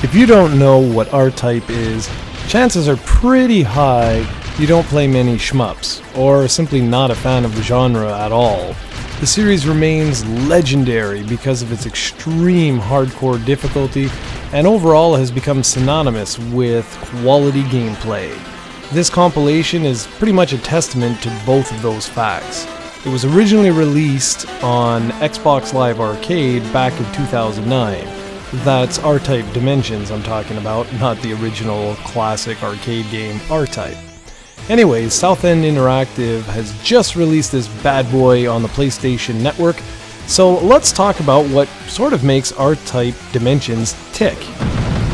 If you don't know what R-Type is, chances are pretty high you don't play many shmups, or simply not a fan of the genre at all. The series remains legendary because of its extreme hardcore difficulty, and overall has become synonymous with quality gameplay. This compilation is pretty much a testament to both of those facts. It was originally released on Xbox Live Arcade back in 2009. That's R-Type Dimensions I'm talking about, not the original classic arcade game R-Type. Anyways, South End Interactive has just released this bad boy on the PlayStation Network, so let's talk about what sort of makes R-Type Dimensions tick.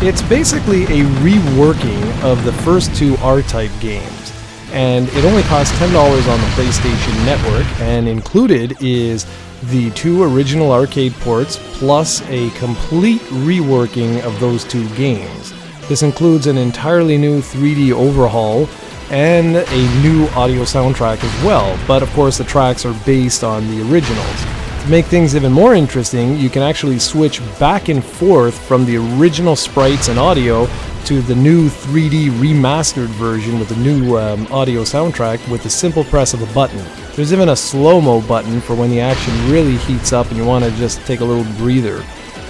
It's basically a reworking of the first two R-Type games, and it only costs $10 on the PlayStation Network, and included is the two original arcade ports plus a complete reworking of those two games. This includes an entirely new 3D overhaul and a new audio soundtrack as well, but of course the tracks are based on the originals. To make things even more interesting, you can actually switch back and forth from the original sprites and audio to the new 3D remastered version with the new audio soundtrack with the simple press of a button. There's even a Slo-Mo button for when the action really heats up and you want to just take a little breather.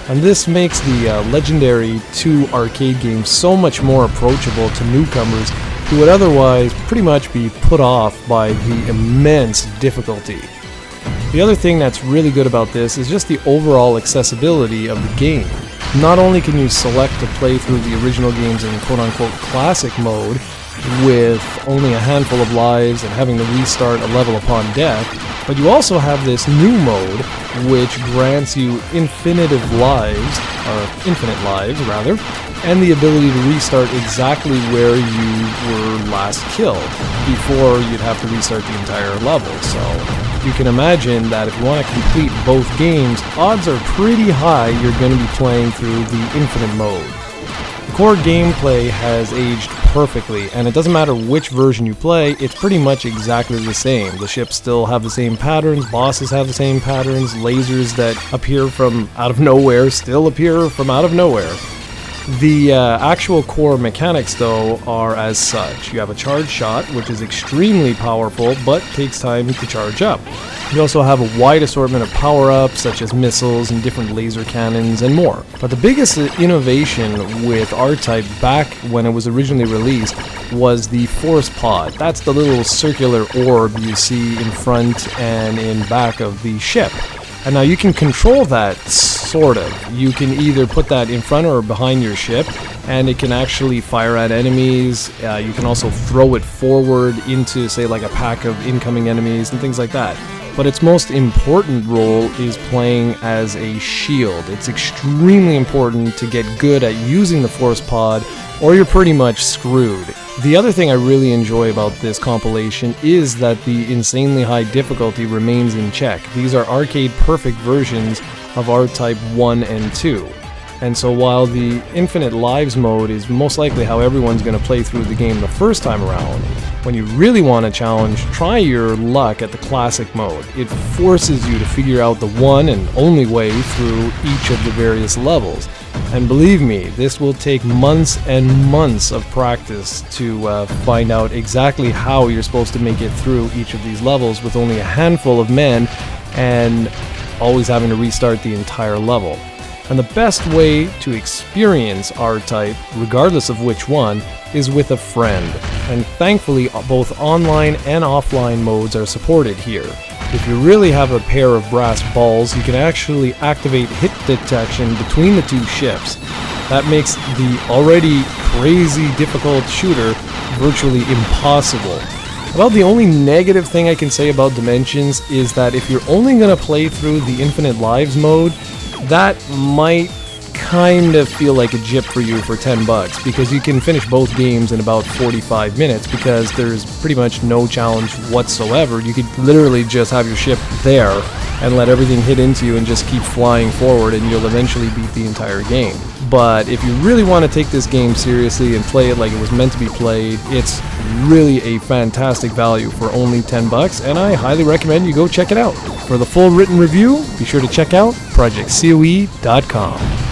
And this makes the legendary 2 arcade games so much more approachable to newcomers who would otherwise pretty much be put off by the immense difficulty. The other thing that's really good about this is just the overall accessibility of the game. Not only can you select to play through the original games in quote-unquote classic mode with only a handful of lives and having to restart a level upon death, but you also have this new mode which grants you infinite lives, and the ability to restart exactly where you were last killed before you'd have to restart the entire level. So you can imagine that if you want to complete both games, odds are pretty high you're going to be playing through the infinite mode. The core gameplay has aged perfectly, and it doesn't matter which version you play, it's pretty much exactly the same. The ships still have the same patterns, bosses have the same patterns, lasers that appear from out of nowhere still appear from out of nowhere. The actual core mechanics, though, are as such. You have a charge shot, which is extremely powerful, but takes time to charge up. You also have a wide assortment of power-ups, such as missiles and different laser cannons, and more. But the biggest innovation with R-Type back when it was originally released was the Force Pod. That's the little circular orb you see in front and in back of the ship. And now you can control that, sort of. You can either put that in front or behind your ship, and it can actually fire at enemies. You can also throw it forward into, say, like a pack of incoming enemies and things like that. But its most important role is playing as a shield. It's extremely important to get good at using the Force Pod, or you're pretty much screwed. The other thing I really enjoy about this compilation is that the insanely high difficulty remains in check. These are arcade-perfect versions of R-Type 1 and 2. And so while the Infinite Lives mode is most likely how everyone's going to play through the game the first time around, when you really want a challenge, try your luck at the Classic mode. It forces you to figure out the one and only way through each of the various levels. And believe me, this will take months and months of practice to find out exactly how you're supposed to make it through each of these levels with only a handful of men and always having to restart the entire level. And the best way to experience R-Type, regardless of which one, is with a friend. And thankfully, both online and offline modes are supported here. If you really have a pair of brass balls, you can actually activate hit detection between the two ships. That makes the already crazy difficult shooter virtually impossible. About the only negative thing I can say about Dimensions is that if you're only going to play through the Infinite Lives mode, that might kind of feel like a jip for you for $10 because you can finish both games in about 45 minutes because there's pretty much no challenge whatsoever. You could literally just have your ship there and let everything hit into you and just keep flying forward, and you'll eventually beat the entire game. But if you really want to take this game seriously and play it like it was meant to be played, it's really a fantastic value for only $10, and I highly recommend you go check it out. For the full written review, be sure to check out projectcoe.com.